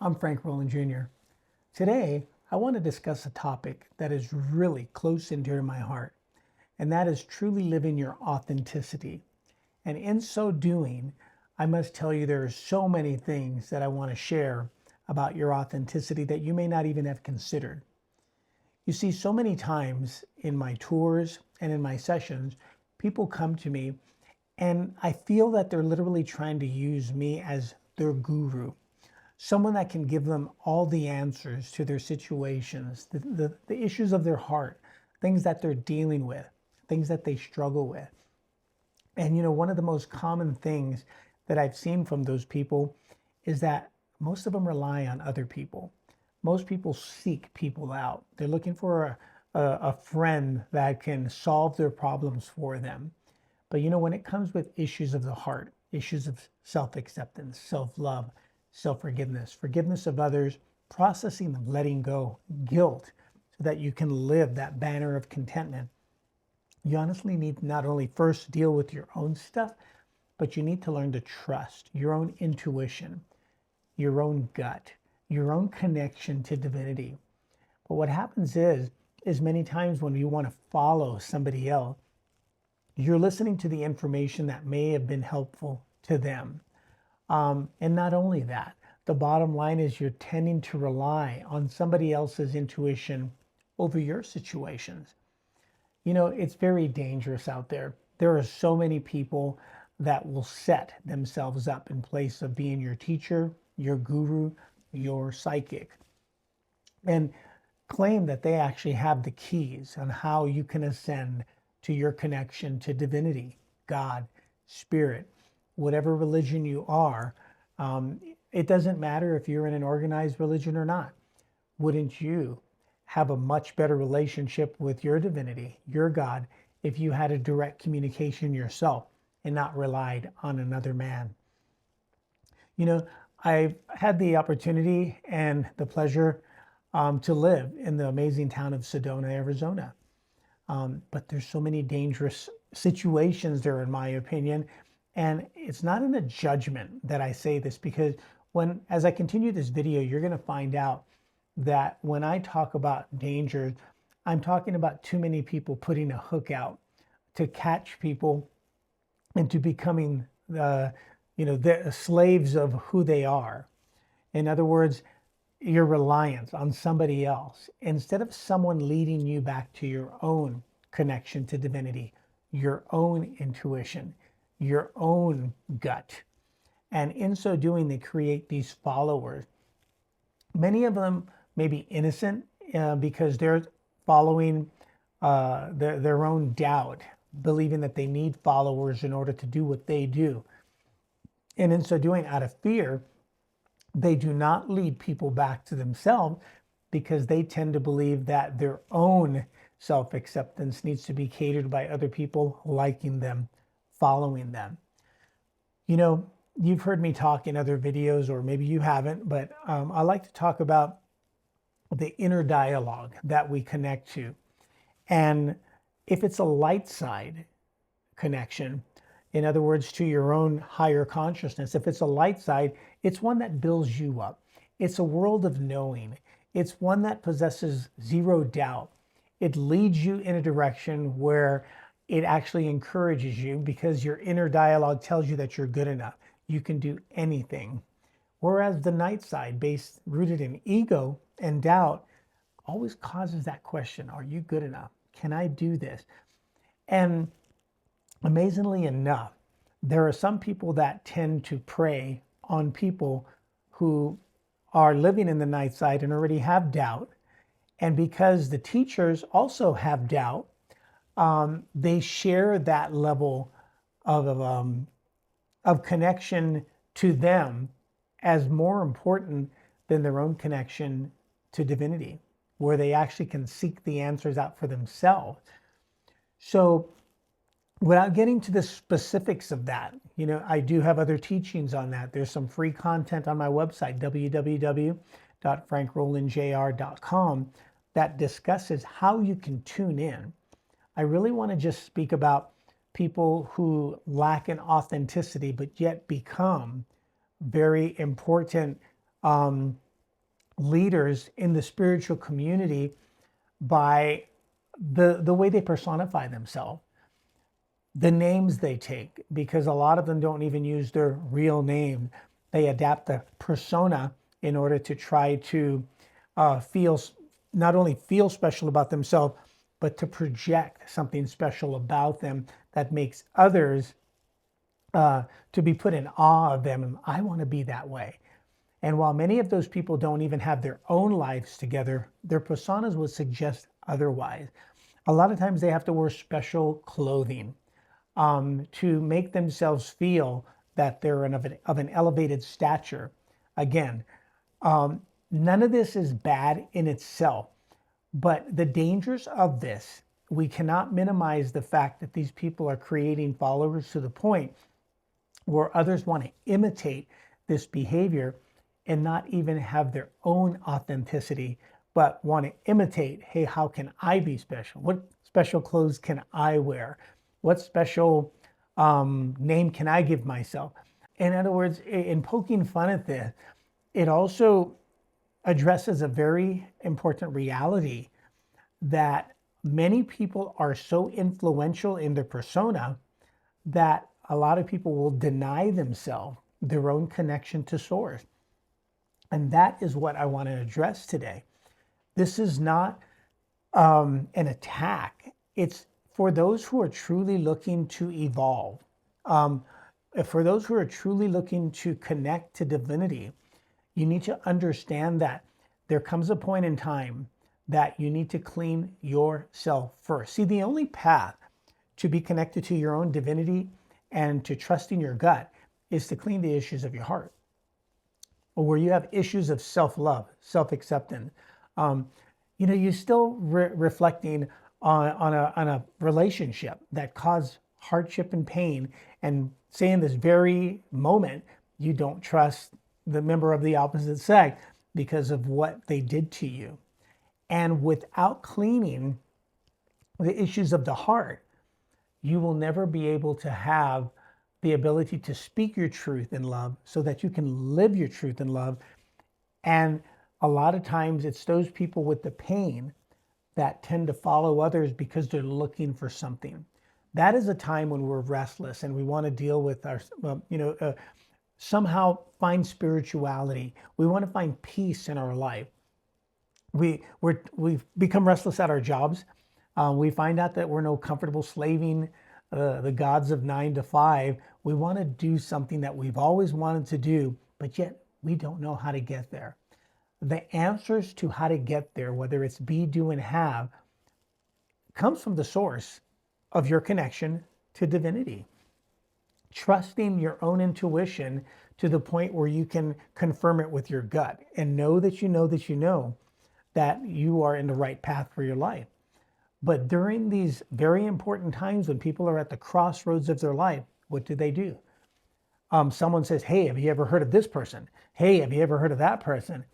I'm Frank Rolon Jr. Today, I want to discuss a topic that is really close and dear to my heart, and that is truly living your authenticity. And in so doing, I must tell you there are so many things that I want to share about your authenticity that you may not even have considered. You see, so many times in my tours and in my sessions, people come to me and I feel that they're literally trying to use me as their guru, someone that can give them all the answers to their situations, the issues of their heart, things that they're dealing with, things that they struggle with. And one of the most common things that I've seen from those people is that most of them rely on other people. Most people seek people out. They're looking for a friend that can solve their problems for them. But when it comes with issues of the heart, issues of self-acceptance, self-love, self-forgiveness, forgiveness of others, processing them, letting go, guilt, so that you can live that banner of contentment, you honestly need to not only first deal with your own stuff, but you need to learn to trust your own intuition, your own gut, your own connection to divinity. But what happens is many times when you want to follow somebody else, you're listening to the information that may have been helpful to them. And not only that, the bottom line is you're tending to rely on somebody else's intuition over your situations. It's very dangerous out there. There are so many people that will set themselves up in place of being your teacher, your guru, your psychic, and claim that they actually have the keys on how you can ascend to your connection to divinity, God, spirit, whatever religion you are. It doesn't matter if you're in an organized religion or not. Wouldn't you have a much better relationship with your divinity, your God, if you had a direct communication yourself and not relied on another man? I've had the opportunity and the pleasure to live in the amazing town of Sedona, Arizona. But there's so many dangerous situations there, in my opinion. And it's not in a judgment that I say this, because as I continue this video, you're going to find out that when I talk about danger, I'm talking about too many people putting a hook out to catch people into becoming the slaves of who they are. In other words, your reliance on somebody else instead of someone leading you back to your own connection to divinity, your own intuition, your own gut. And in so doing, they create these followers. Many of them may be innocent because they're following their own doubt, believing that they need followers in order to do what they do. And in so doing, out of fear, they do not lead people back to themselves, because they tend to believe that their own self-acceptance needs to be catered by other people liking them, following them. You've heard me talk in other videos, or maybe you haven't, but I like to talk about the inner dialogue that we connect to. And if it's a light side connection, in other words, to your own higher consciousness, if it's a light side, it's one that builds you up. It's a world of knowing. It's one that possesses zero doubt. It leads you in a direction where it actually encourages you, because your inner dialogue tells you that you're good enough. You can do anything. Whereas the night side, rooted in ego and doubt, always causes that question: are you good enough? Can I do this? And amazingly enough, there are some people that tend to prey on people who are living in the night side and already have doubt. And because the teachers also have doubt, they share that level of connection to them as more important than their own connection to divinity, where they actually can seek the answers out for themselves. So without getting to the specifics of that, I do have other teachings on that. There's some free content on my website, www.frankrolonjr.com, that discusses how you can tune in. I really want to just speak about people who lack an authenticity, but yet become very important leaders in the spiritual community by the way they personify themselves, the names they take, because a lot of them don't even use their real name. They adapt the persona in order to try to feel, not only feel special about themselves, but to project something special about them that makes others to be put in awe of them. And I want to be that way. And while many of those people don't even have their own lives together, their personas would suggest otherwise. A lot of times they have to wear special clothing to make themselves feel that they're of an elevated stature. Again, none of this is bad in itself, but the dangers of this, we cannot minimize the fact that these people are creating followers to the point where others want to imitate this behavior and not even have their own authenticity, but want to imitate, hey, how can I be special? What special clothes can I wear? What special name can I give myself? In other words, in poking fun at this, it also addresses a very important reality that many people are so influential in their persona that a lot of people will deny themselves their own connection to source. And that is what I want to address today. This is not an attack. It's for those who are truly looking to evolve, for those who are truly looking to connect to divinity. You need to understand that there comes a point in time that you need to clean yourself first. See, the only path to be connected to your own divinity and to trusting your gut is to clean the issues of your heart, or where you have issues of self-love, self-acceptance. You're still reflecting on a relationship that caused hardship and pain, and say in this very moment you don't trust the member of the opposite sex because of what they did to you. And without cleaning the issues of the heart, you will never be able to have the ability to speak your truth in love so that you can live your truth in love. And a lot of times it's those people with the pain that tend to follow others because they're looking for something. That is a time when we're restless and we want to deal with our, somehow find spirituality. We want to find peace in our life. We've become restless at our jobs. We find out that we're no comfortable slaving the gods of 9 to 5. We want to do something that we've always wanted to do, but yet we don't know how to get there. The answers to how to get there, whether it's be, do, and have, comes from the source of your connection to divinity. Trusting your own intuition to the point where you can confirm it with your gut and know that you know that you know that you are in the right path for your life. But during these very important times when people are at the crossroads of their life, what do? Someone says, hey, have you ever heard of this person? Hey, have you ever heard of that person?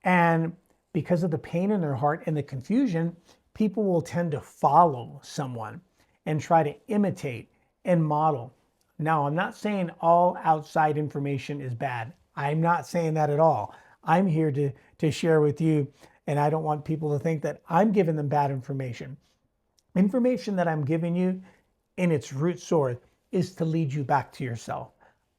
And because of the pain in their heart and the confusion, people will tend to follow someone and try to imitate and model. Now, I'm not saying all outside information is bad. I'm not saying that at all. I'm here to share with you, and I don't want people to think that I'm giving them bad information. Information that I'm giving you in its root source is to lead you back to yourself.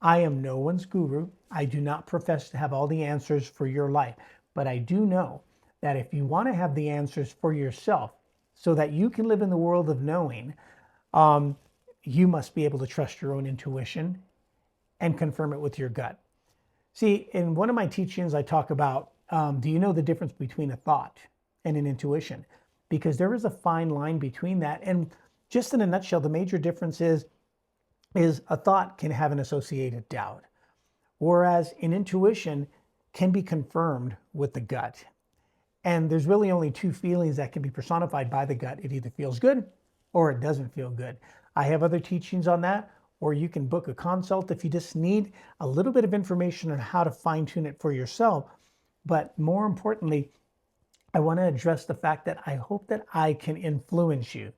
I am no one's guru. I do not profess to have all the answers for your life, but I do know that if you want to have the answers for yourself so that you can live in the world of knowing, you must be able to trust your own intuition and confirm it with your gut. See, in one of my teachings, I talk about, do you know the difference between a thought and an intuition? Because there is a fine line between that. And just in a nutshell, the major difference is a thought can have an associated doubt, whereas an intuition can be confirmed with the gut. And there's really only two feelings that can be personified by the gut. It either feels good or it doesn't feel good. I have other teachings on that, or you can book a consult if you just need a little bit of information on how to fine tune it for yourself. But more importantly, I want to address the fact that I hope that I can influence you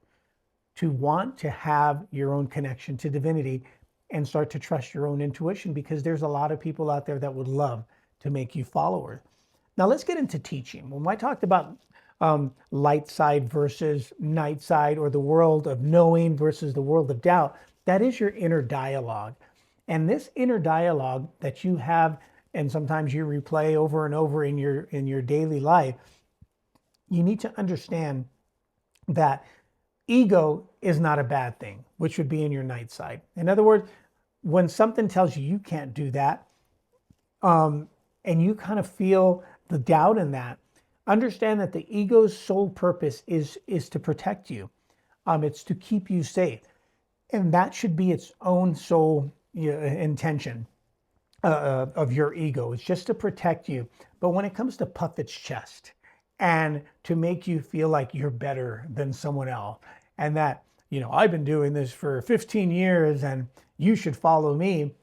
to want to have your own connection to divinity and start to trust your own intuition, because there's a lot of people out there that would love to make you followers. Now let's get into teaching. When I talked about light side versus night side, or the world of knowing versus the world of doubt, that is your inner dialogue. And this inner dialogue that you have, and sometimes you replay over and over in your daily life, you need to understand that ego is not a bad thing, which would be in your night side. In other words, when something tells you you can't do that, and you kind of feel the doubt in that, understand that the ego's sole purpose is to protect you. It's to keep you safe, and that should be its own sole intention of your ego. It's just to protect you. But when it comes to puff its chest and to make you feel like you're better than someone else, and that, I've been doing this for 15 years and you should follow me,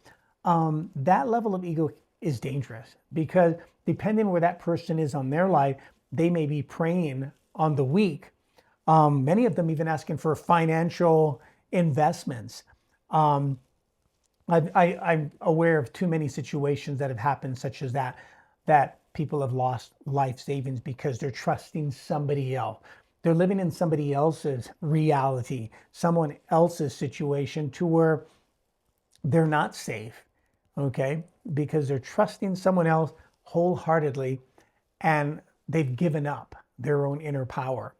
that level of ego is dangerous, because depending where that person is on their life, they may be preying on the weak. Many of them even asking for financial investments. I'm aware of too many situations that have happened, such as that people have lost life savings because they're trusting somebody else. They're living in somebody else's reality, someone else's situation, to where they're not safe, okay? Because they're trusting someone else wholeheartedly, and they've given up their own inner power.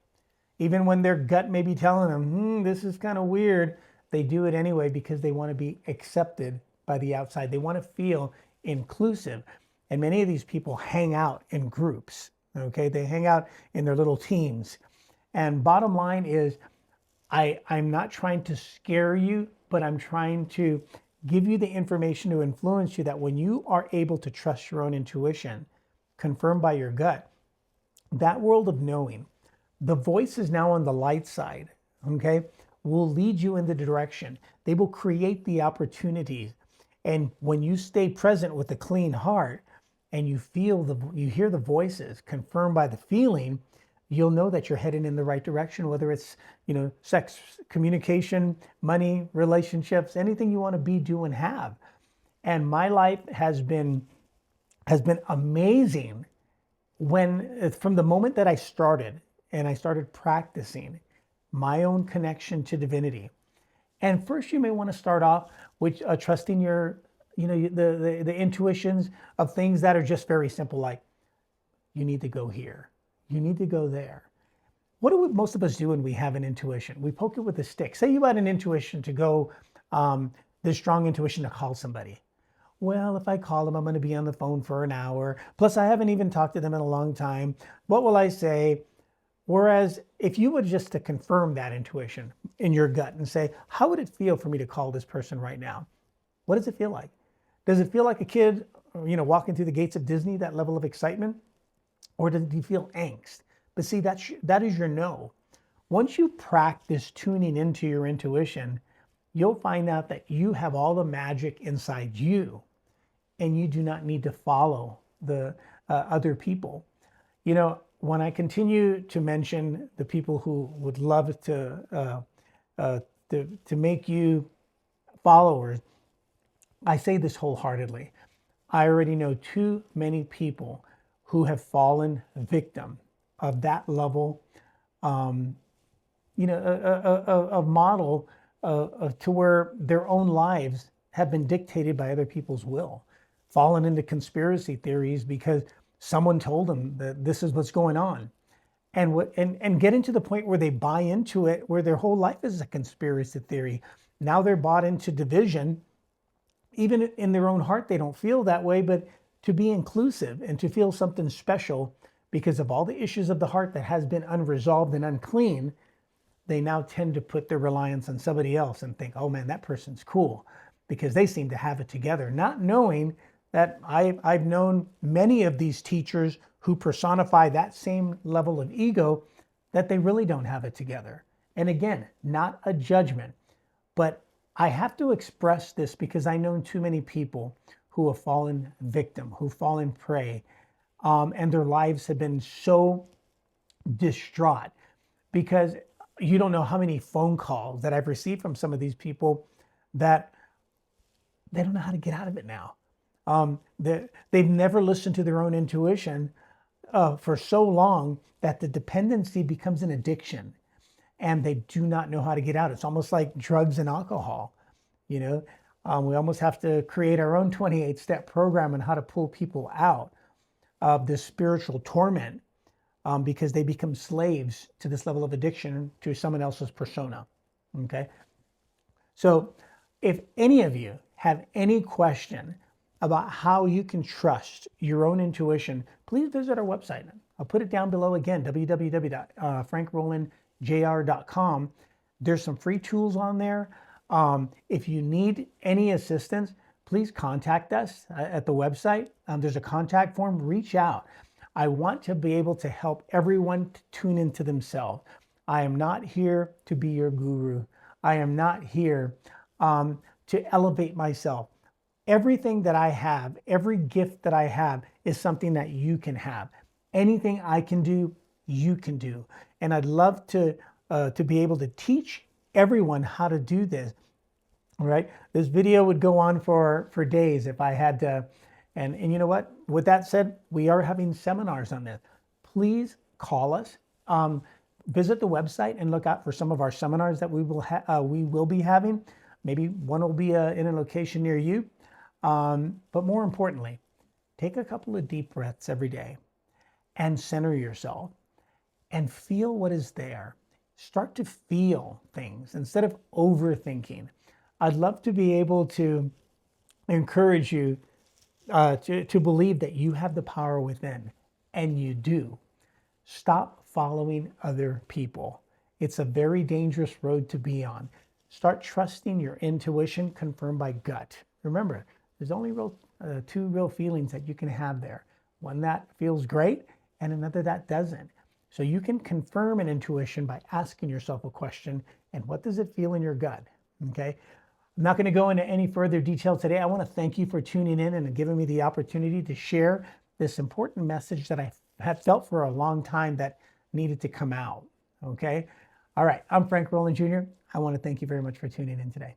Even when their gut may be telling them, this is kind of weird, they do it anyway because they want to be accepted by the outside. They want to feel inclusive. And many of these people hang out in groups, okay? They hang out in their little teams. And bottom line is, I'm not trying to scare you, but I'm trying to give you the information to influence you, that when you are able to trust your own intuition, confirmed by your gut, that world of knowing, the voice is now on the light side, okay, will lead you in the direction. They will create the opportunities. And when you stay present with a clean heart, and you hear the voices confirmed by the feeling, you'll know that you're heading in the right direction, whether it's, sex, communication, money, relationships, anything you want to be, do, and have. And my life has been amazing from the moment that I started, and I started practicing my own connection to divinity. And first, you may want to start off with trusting your, the intuitions of things that are just very simple, like, you need to go here, you need to go there. What do most of us do when we have an intuition? We poke it with a stick. Say you had an intuition to go, this strong intuition to call somebody. Well, if I call them, I'm going to be on the phone for an hour. Plus, I haven't even talked to them in a long time. What will I say? Whereas if you would just to confirm that intuition in your gut and say, how would it feel for me to call this person right now? What does it feel like? Does it feel like a kid, walking through the gates of Disney, that level of excitement? Or do you feel angst? But see, that is your no. Once you practice tuning into your intuition, you'll find out that you have all the magic inside you, and you do not need to follow the other people. When I continue to mention the people who would love to make you followers, I say this wholeheartedly. I already know too many people who have fallen victim of that level, a model to where their own lives have been dictated by other people's will, fallen into conspiracy theories because someone told them that this is what's going on, and getting to the point where they buy into it, where their whole life is a conspiracy theory. Now they're bought into division. Even in their own heart, they don't feel that way, but to be inclusive and to feel something special because of all the issues of the heart that has been unresolved and unclean, they now tend to put their reliance on somebody else and think, oh man, that person's cool because they seem to have it together, not knowing that I've known many of these teachers who personify that same level of ego, that they really don't have it together. And again, not a judgment, but I have to express this because I know too many people who have fallen victim, who've fallen prey, and their lives have been so distraught because you don't know how many phone calls that I've received from some of these people that they don't know how to get out of it now. They've never listened to their own intuition, for so long that the dependency becomes an addiction and they do not know how to get out. It's almost like drugs and alcohol. You know, we almost have to create our own 28-step program on how to pull people out of this spiritual torment because they become slaves to this level of addiction to someone else's persona. Okay. So if any of you have any question about how you can trust your own intuition, please visit our website. I'll put it down below again, www.frankrolonjr.com. There's some free tools on there. If you need any assistance, please contact us at the website. There's a contact form. Reach out. I want to be able to help everyone to tune into themselves. I am not here to be your guru. I am not here to elevate myself. Everything that I have, every gift that I have is something that you can have. Anything I can do, you can do. And I'd love to be able to teach everyone how to do this. All right. This video would go on for days if I had to. And you know what? With that said, we are having seminars on this. Please call us. Visit the website and look out for some of our seminars that we will be having. Maybe one will be in a location near you. But more importantly, take a couple of deep breaths every day and center yourself and feel what is there. Start to feel things instead of overthinking. I'd love to be able to encourage you to believe that you have the power within, and you do. Stop following other people. It's a very dangerous road to be on. Start trusting your intuition confirmed by gut. Remember, there's only two real feelings that you can have there. One that feels great and another that doesn't. So you can confirm an intuition by asking yourself a question, and what does it feel in your gut? Okay. I'm not going to go into any further detail today. I want to thank you for tuning in and giving me the opportunity to share this important message that I have felt for a long time that needed to come out. Okay. All right. I'm Frank Rolon Jr. I want to thank you very much for tuning in today.